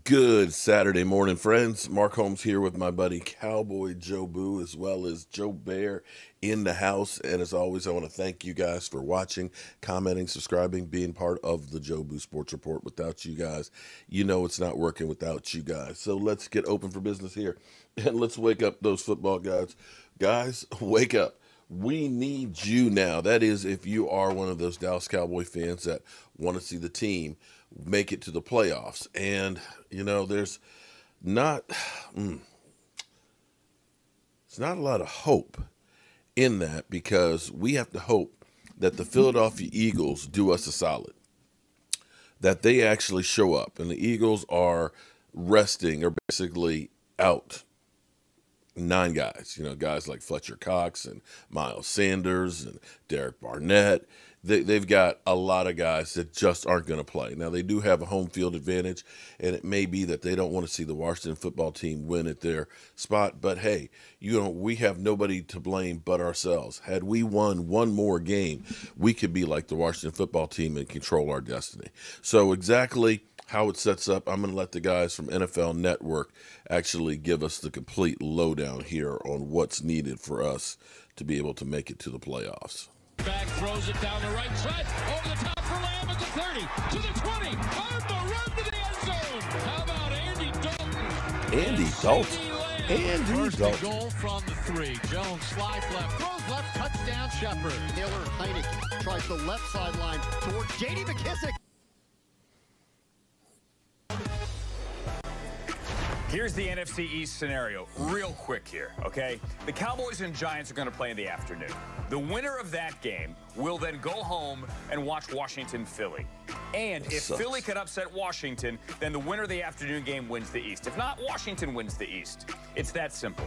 Good Saturday morning, friends. Mark Holmes here with my buddy Cowboy Joe Boo, as well as Joe Bear in the house. And as always, I want to thank you guys for watching, commenting, subscribing, being part of the Joe Boo Sports Report. Without you guys, you know it's not working without you guys. So let's get open for business here. And let's wake up those football guys. Guys, wake up. We need you now. That is, if you are one of those Dallas Cowboy fans that want to see the team make it to the playoffs. And, you know, there's not, it's not a lot of hope in that, because we have to hope that the Philadelphia Eagles do us a solid, that they actually show up. And the Eagles are resting, or basically out 9 guys, you know, guys like Fletcher Cox and Miles Sanders and Derek Barnett. They've got a lot of guys that just aren't going to play. Now, they do have a home field advantage, and it may be that they don't want to see the Washington football team win at their spot. But, hey, you know, we have nobody to blame but ourselves. Had we won one more game, we could be like the Washington football team and control our destiny. So exactly how it sets up, I'm going to let the guys from NFL Network actually give us the complete lowdown here on what's needed for us to be able to make it to the playoffs. Back throws it down the right side, over the top for Lamb at the 30, to the 20, on the run to the end zone. How about Andy Dalton? Andy Dalton. Andy Dalton. Goal from the 3. Jones slides left, throws left, touchdown Shepard. Taylor Heineke tries the left sideline toward J.D. McKissick. Here's the NFC East scenario, real quick here, okay? The Cowboys and Giants are going to play in the afternoon. The winner of that game will then go home and watch Washington-Philly. And if Philly can upset Washington, then the winner of the afternoon game wins the East. If not, Washington wins the East. It's that simple.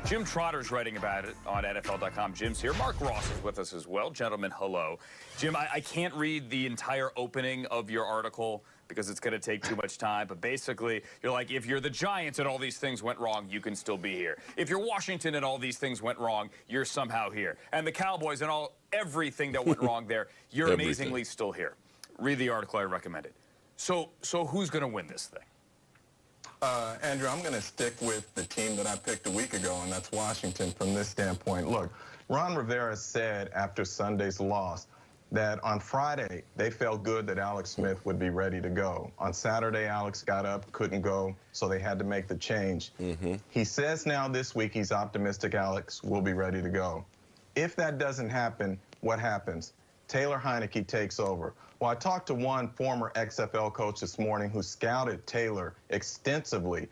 Jim Trotter's writing about it on NFL.com. Jim's here. Mark Ross is with us as well. Gentlemen, hello. Jim, I can't read the entire opening of your article because it's going to take too much time. But basically, you're like, if you're the Giants and all these things went wrong, you can still be here. If you're Washington and all these things went wrong, you're somehow here. And the Cowboys and everything that went wrong there, you're amazingly still here. Read the article. I recommend it. So who's going to win this thing? Andrew, I'm going to stick with the team that I picked a week ago, and that's Washington from this standpoint. Look, Ron Rivera said after Sunday's loss that on Friday they felt good that Alex Smith would be ready to go. On Saturday, Alex got up, couldn't go, so they had to make the change. He says now this week he's optimistic Alex will be ready to go. If that doesn't happen, what happens? Taylor Heineke takes over. Well, I talked to one former XFL coach this morning who scouted Taylor extensively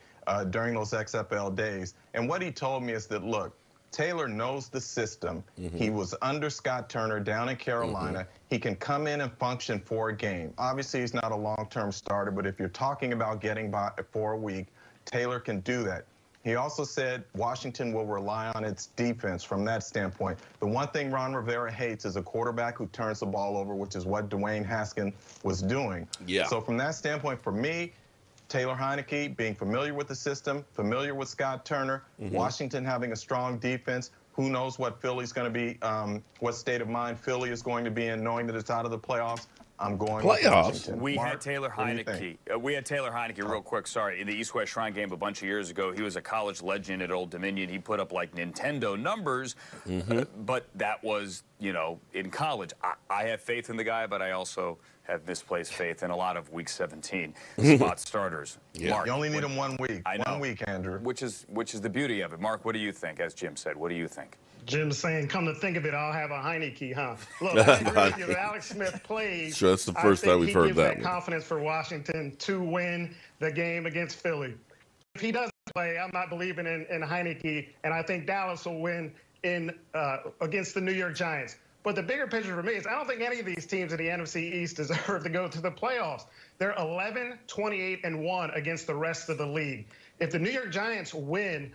during those XFL days. And what he told me is that, look, Taylor knows the system. He was under Scott Turner down in Carolina. He can come in and function for a game. Obviously, he's not a long-term starter, but if you're talking about getting by for a week, Taylor can do that. He also said Washington will rely on its defense from that standpoint. The one thing Ron Rivera hates is a quarterback who turns the ball over, which is what Dwayne Haskins was doing. So from that standpoint, for me, Taylor Heineke being familiar with the system, familiar with Scott Turner, Washington having a strong defense. Who knows what Philly's going to be, what state of mind Philly is going to be in, knowing that it's out of the playoffs. I'm going with Washington. We had Taylor Heineke. Real quick, sorry, in the East-West Shrine game a bunch of years ago. He was a college legend at Old Dominion. He put up like Nintendo numbers, but that was, you know, in college. I have faith in the guy, but I also have misplaced faith in a lot of Week 17 spot starters. Mark, you only need him 1 week. I know. 1 week, Andrew. Which is the beauty of it. Mark, what do you think? As Jim said, what do you think? Jim's saying, come to think of it, I'll have a Heineke, huh? Look, I agree with you. If Alex Smith plays, sure, that's the first time we've heard that. Confidence for Washington to win the game against Philly. If he doesn't play, I'm not believing in Heineke, and I think Dallas will win against the New York Giants. But the bigger picture for me is I don't think any of these teams in the NFC East deserve to go to the playoffs. They're 11, 28, and 1 against the rest of the league. If the New York Giants win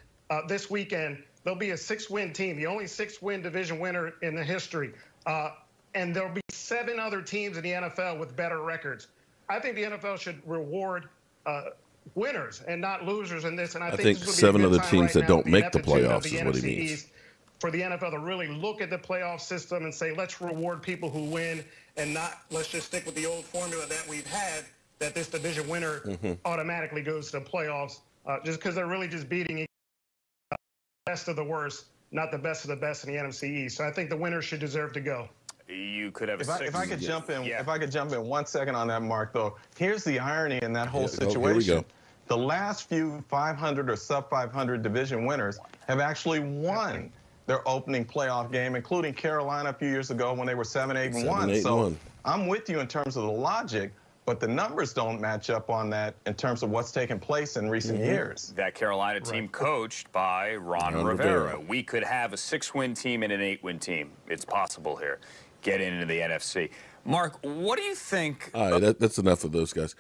this weekend, they'll be a 6-win team, the only 6-win division winner in the history. And there'll be 7 other teams in the NFL with better records. I think the NFL should reward winners and not losers in this. And I think 7 other teams that don't make the playoffs is what he means. East, for the NFL to really look at the playoff system and say, let's reward people who win and not let's just stick with the old formula that we've had that this division winner automatically goes to the playoffs, just because they're really just beating best of the worst, not the best of the best in the NFC East. So I think the winner should deserve to go. You could have if I could jump in, if I could jump in 1 second on that, Mark, though, here's the irony in that whole situation. Here we go. The last few 500 or sub 500 division winners have actually won their opening playoff game, including Carolina a few years ago when they were 7-8-1. So I'm with you in terms of the logic, but the numbers don't match up on that in terms of what's taken place in recent years. That Carolina team coached by Ron Rivera. We could have a 6-win team and an 8-win team. It's possible here. Get into the NFC. Mark, what do you think? All right, that's enough of those guys.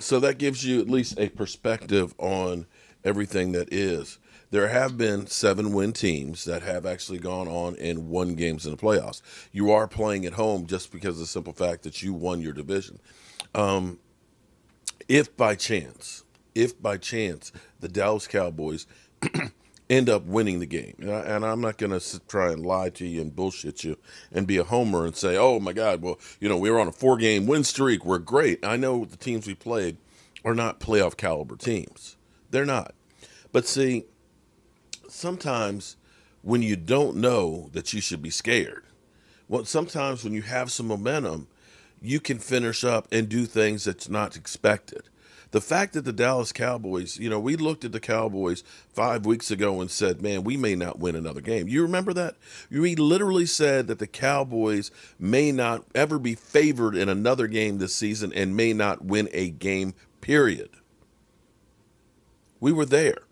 So that gives you at least a perspective on everything that is. There have been 7-win teams that have actually gone on and won games in the playoffs. You are playing at home just because of the simple fact that you won your division. If by chance the Dallas Cowboys end up winning the game, and I'm not going to try and lie to you and bullshit you and be a homer and say, oh, my God, well, we were on a 4-game win streak. We're great. I know the teams we played are not playoff caliber teams. They're not. But see, sometimes when you don't know that you should be scared, sometimes when you have some momentum, you can finish up and do things that's not expected. The fact that the Dallas Cowboys, we looked at the Cowboys 5 weeks ago and said, man, we may not win another game. You remember that? We literally said that the Cowboys may not ever be favored in another game this season and may not win a game, period. We were there.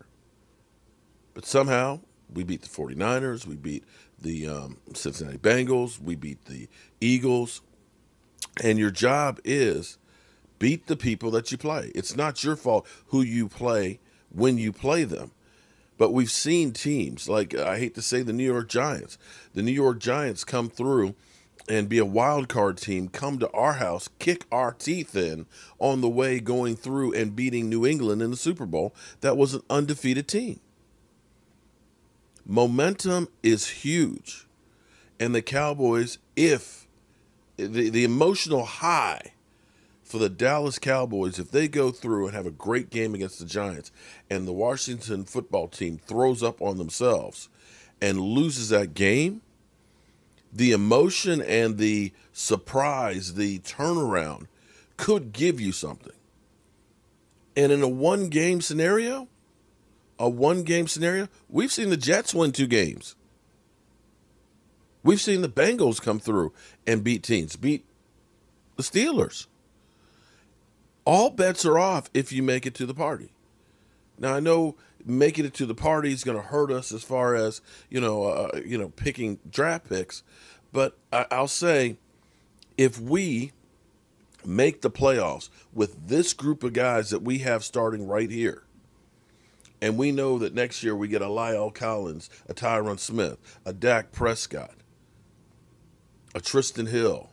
But somehow we beat the 49ers. We beat the Cincinnati Bengals. We beat the Eagles. And your job is beat the people that you play. It's not your fault who you play when you play them. But we've seen teams like, I hate to say, the New York Giants. The New York Giants come through and be a wild card team, come to our house, kick our teeth in on the way going through and beating New England in the Super Bowl. That was an undefeated team. Momentum is huge. And the Cowboys, if the emotional high for the Dallas Cowboys, if they go through and have a great game against the Giants and the Washington football team throws up on themselves and loses that game, the emotion and the surprise, the turnaround could give you something. And in a one-game scenario, we've seen the Jets win 2 games. We've seen the Bengals come through and beat teams, beat the Steelers. All bets are off if you make it to the party. Now, I know making it to the party is going to hurt us as far as, picking draft picks. But I'll say if we make the playoffs with this group of guys that we have starting right here, and we know that next year we get a Lyle Collins, a Tyron Smith, a Dak Prescott, a Tristan Hill,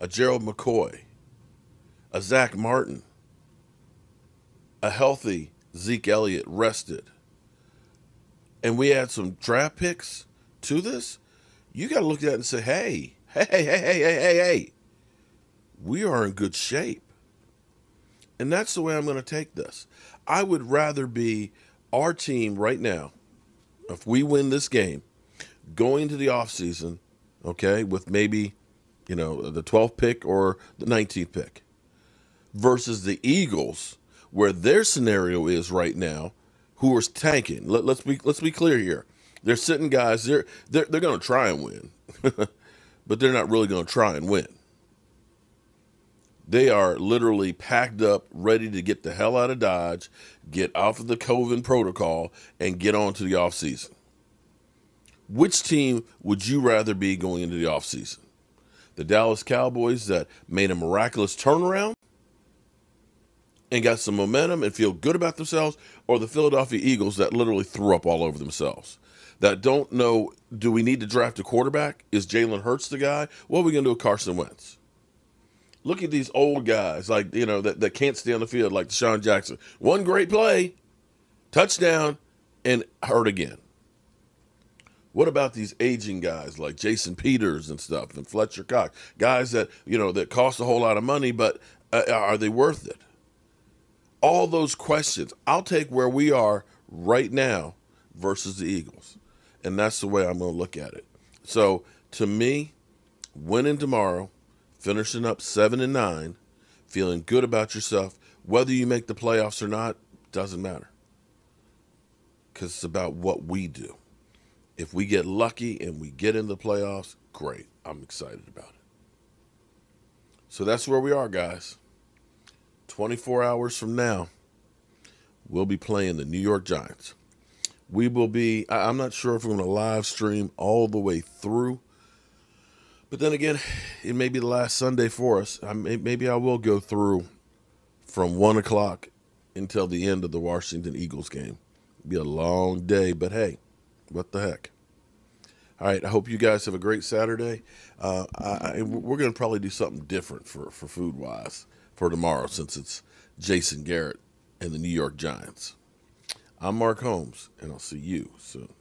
a Gerald McCoy, a Zach Martin, a healthy Zeke Elliott rested, and we add some draft picks to this, you got to look at it and say, hey, we are in good shape. And that's the way I'm going to take this. I would rather be our team right now, if we win this game, going into the offseason, okay, with maybe, the 12th pick or the 19th pick, versus the Eagles, where their scenario is right now, who are tanking. Let's be clear here. They're sitting guys. They're going to try and win, but they're not really going to try and win. They are literally packed up, ready to get the hell out of Dodge, get off of the COVID protocol, and get on to the offseason. Which team would you rather be going into the offseason? The Dallas Cowboys that made a miraculous turnaround and got some momentum and feel good about themselves, or the Philadelphia Eagles that literally threw up all over themselves, that don't know, do we need to draft a quarterback? Is Jalen Hurts the guy? What are we going to do with Carson Wentz? Look at these old guys, like, that can't stay on the field, like Deshaun Jackson. One great play, touchdown, and hurt again. What about these aging guys like Jason Peters and stuff and Fletcher Cox, guys that, that cost a whole lot of money, but Are they worth it? All those questions. I'll take where we are right now versus the Eagles. And that's the way I'm going to look at it. So, to me, winning tomorrow, finishing up 7-9, feeling good about yourself, whether you make the playoffs or not, doesn't matter. Because it's about what we do. If we get lucky and we get in the playoffs, great. I'm excited about it. So that's where we are, guys. 24 hours from now, we'll be playing the New York Giants. We will be, I'm not sure if we're going to live stream all the way through. But then again, it may be the last Sunday for us. Maybe I will go through from 1 o'clock until the end of the Washington Eagles game. It'll be a long day, but hey, what the heck. All right, I hope you guys have a great Saturday. We're going to probably do something different for food-wise for tomorrow since it's Jason Garrett and the New York Giants. I'm Mark Holmes, and I'll see you soon.